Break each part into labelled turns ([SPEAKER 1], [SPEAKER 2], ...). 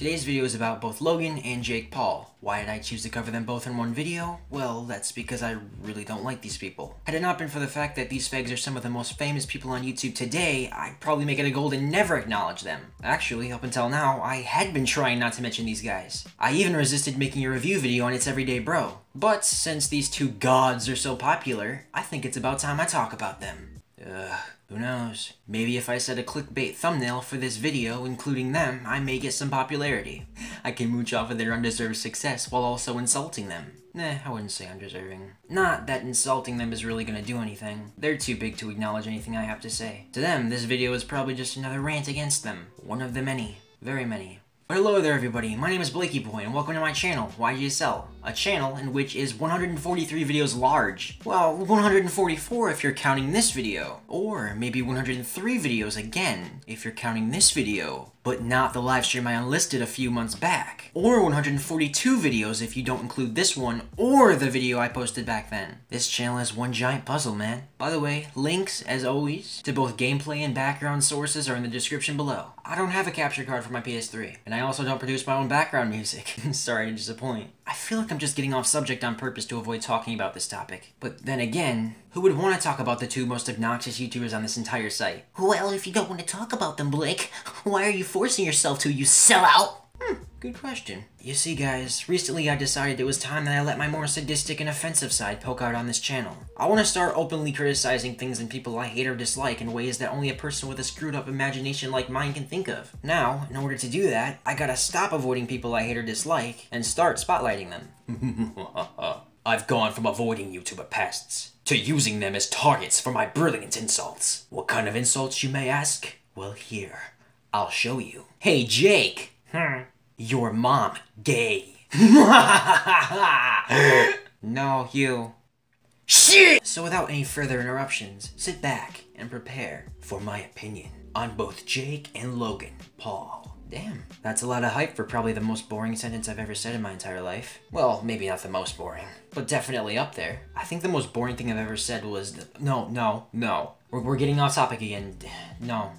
[SPEAKER 1] Today's video is about both Logan and Jake Paul. Why did I choose to cover them both in one video? Well, that's because I really don't like these people. Had it not been for the fact that these fags are some of the most famous people on YouTube today, I'd probably make it a goal to never acknowledge them. Actually, up until now, I had been trying not to mention these guys. I even resisted making a review video on It's Everyday Bro. But since these two gods are so popular, I think it's about time I talk about them. Who knows? Maybe if I set a clickbait thumbnail for this video, including them, I may get some popularity. I can mooch off of their undeserved success while also insulting them. Nah, I wouldn't say undeserving. Not that insulting them is really gonna do anything. They're too big to acknowledge anything I have to say. To them, this video is probably just another rant against them. One of the many. Very many. But hello there everybody, my name is Blakey Boy and welcome to my channel, YGSL. A channel in which is 143 videos large. Well, 144 if you're counting this video. Or maybe 103 videos again, if you're counting this video. But not the live stream I unlisted a few months back. Or 142 videos if you don't include this one, or the video I posted back then. This channel is one giant puzzle, man. By the way, links, as always, to both gameplay and background sources are in the description below. I don't have a capture card for my PS3, and I also don't produce my own background music. Sorry to disappoint. I feel like I'm just getting off subject on purpose to avoid talking about this topic. But then again, who would want to talk about the two most obnoxious YouTubers on this entire site? Well, if you don't want to talk about them, Blake, why are you forcing yourself to, you sellout? Good question. You see guys, recently I decided it was time that I let my more sadistic and offensive side poke out on this channel. I want to start openly criticizing things and people I hate or dislike in ways that only a person with a screwed up imagination like mine can think of. Now, in order to do that, I gotta stop avoiding people I hate or dislike and start spotlighting them. I've gone from avoiding YouTuber pests to using them as targets for my brilliant insults. What kind of insults, you may ask? Well, here, I'll show you. Hey, Jake! Your mom gay. No, you. Shit! So without any further interruptions, sit back and prepare for my opinion on both Jake and Logan Paul. Damn, that's a lot of hype for probably the most boring sentence I've ever said in my entire life. Well, maybe not the most boring, but definitely up there. I think the most boring thing I've ever said was no. We're getting off topic again. No.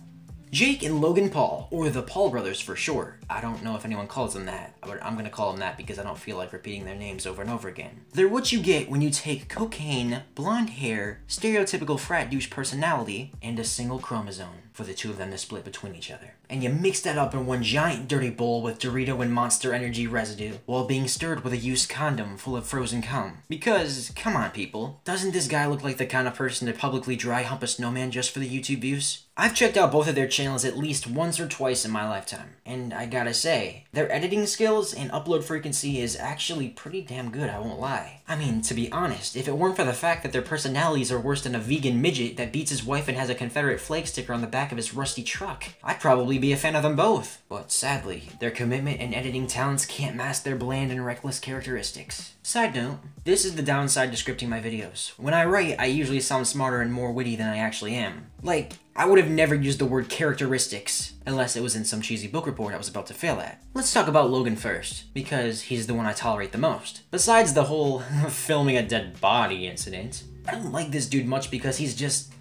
[SPEAKER 1] Jake and Logan Paul, or the Paul brothers for short. I don't know if anyone calls them that, but I'm gonna call them that because I don't feel like repeating their names over and over again. They're what you get when you take cocaine, blonde hair, stereotypical frat douche personality, and a single chromosome for the two of them to split between each other. And you mix that up in one giant dirty bowl with Dorito and Monster Energy residue, while being stirred with a used condom full of frozen cum. Because, come on people, doesn't this guy look like the kind of person to publicly dry hump a snowman just for the YouTube views? I've checked out both of their channels at least once or twice in my lifetime, and I gotta say, their editing skills and upload frequency is actually pretty damn good, I won't lie. I mean, to be honest, if it weren't for the fact that their personalities are worse than a vegan midget that beats his wife and has a Confederate flag sticker on the back of his rusty truck, I'd probably be a fan of them both. But sadly, their commitment and editing talents can't mask their bland and reckless characteristics. Side note, this is the downside to scripting my videos. When I write, I usually sound smarter and more witty than I actually am. Like, I would have never used the word characteristics, unless it was in some cheesy book report I was about to fail at. Let's talk about Logan first, because he's the one I tolerate the most. Besides the whole filming a dead body incident, I don't like this dude much because he's just,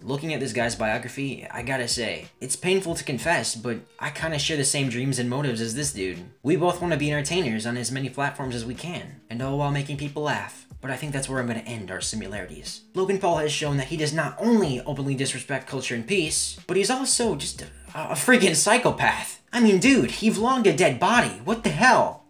[SPEAKER 1] Looking at this guy's biography, I gotta say, it's painful to confess, but I kinda share the same dreams and motives as this dude. We both want to be entertainers on as many platforms as we can, and all while making people laugh. But I think that's where I'm gonna end our similarities. Logan Paul has shown that he does not only openly disrespect culture and peace, but he's also just a freaking psychopath. I mean, dude, he vlogged a dead body. What the hell?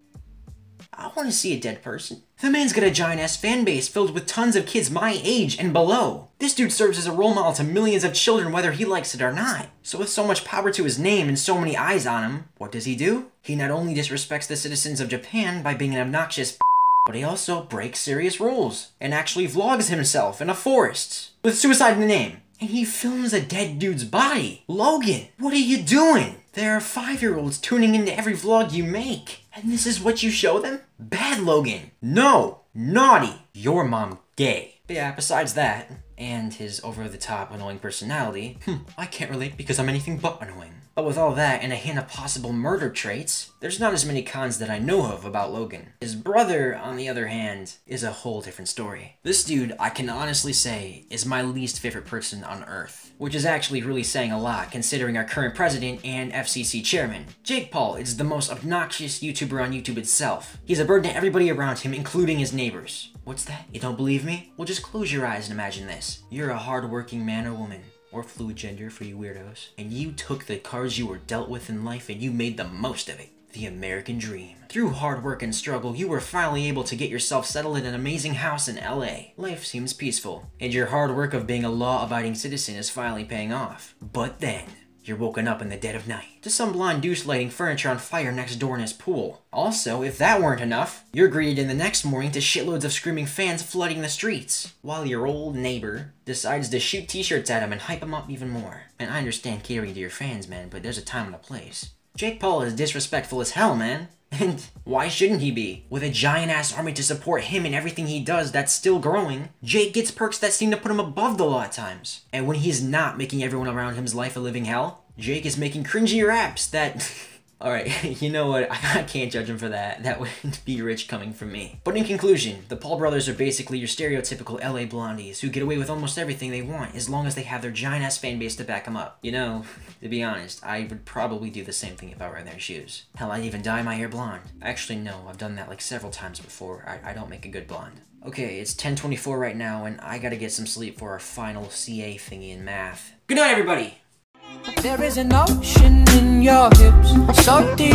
[SPEAKER 1] I want to see a dead person. The man's got a giant-ass fan base filled with tons of kids my age and below. This dude serves as a role model to millions of children whether he likes it or not. So with so much power to his name and so many eyes on him, what does he do? He not only disrespects the citizens of Japan by being an obnoxious but he also breaks serious rules and actually vlogs himself in a forest with suicide in the name. And he films a dead dude's body. Logan, what are you doing? There are 5-year-olds tuning into every vlog you make. And this is what you show them? Bad Logan. No. Naughty. Your mom gay. But yeah, besides that, and his over-the-top annoying personality, I can't relate because I'm anything but annoying. But with all that and a hint of possible murder traits, there's not as many cons that I know of about Logan. His brother, on the other hand, is a whole different story. This dude, I can honestly say, is my least favorite person on Earth. Which is actually really saying a lot, considering our current president and FCC chairman. Jake Paul is the most obnoxious YouTuber on YouTube itself. He's a burden to everybody around him, including his neighbors. What's that? You don't believe me? Well, just close your eyes and imagine this. You're a hard-working man or woman, or fluid gender for you weirdos, and you took the cards you were dealt with in life and you made the most of it. The American dream. Through hard work and struggle, you were finally able to get yourself settled in an amazing house in LA. Life seems peaceful, and your hard work of being a law-abiding citizen is finally paying off. But then, you're woken up in the dead of night to some blonde douche lighting furniture on fire next door in his pool. Also, if that weren't enough, you're greeted in the next morning to shitloads of screaming fans flooding the streets, while your old neighbor decides to shoot t-shirts at him and hype him up even more. And I understand catering to your fans, man, but there's a time and a place. Jake Paul is disrespectful as hell, man. And why shouldn't he be? With a giant-ass army to support him in everything he does that's still growing, Jake gets perks that seem to put him above the law at times. And when he's not making everyone around him's life a living hell, Jake is making cringy raps that... Alright, you know what, I can't judge him for that. That wouldn't be rich coming from me. But in conclusion, the Paul brothers are basically your stereotypical LA blondies who get away with almost everything they want as long as they have their giant-ass fan base to back them up. You know, to be honest, I would probably do the same thing if I were in their shoes. Hell, I'd even dye my hair blonde. Actually, no, I've done that like several times before. I don't make a good blonde. Okay, it's 10:24 right now, and I gotta get some sleep for our final CA thingy in math. Good night, everybody!
[SPEAKER 2] There is an ocean in your hips, so deep,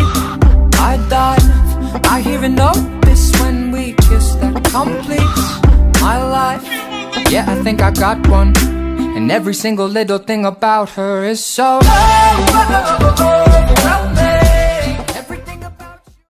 [SPEAKER 2] I dive. I hear and notice when we kiss that completes my life. Yeah, I think I got one, and every single little thing about her is so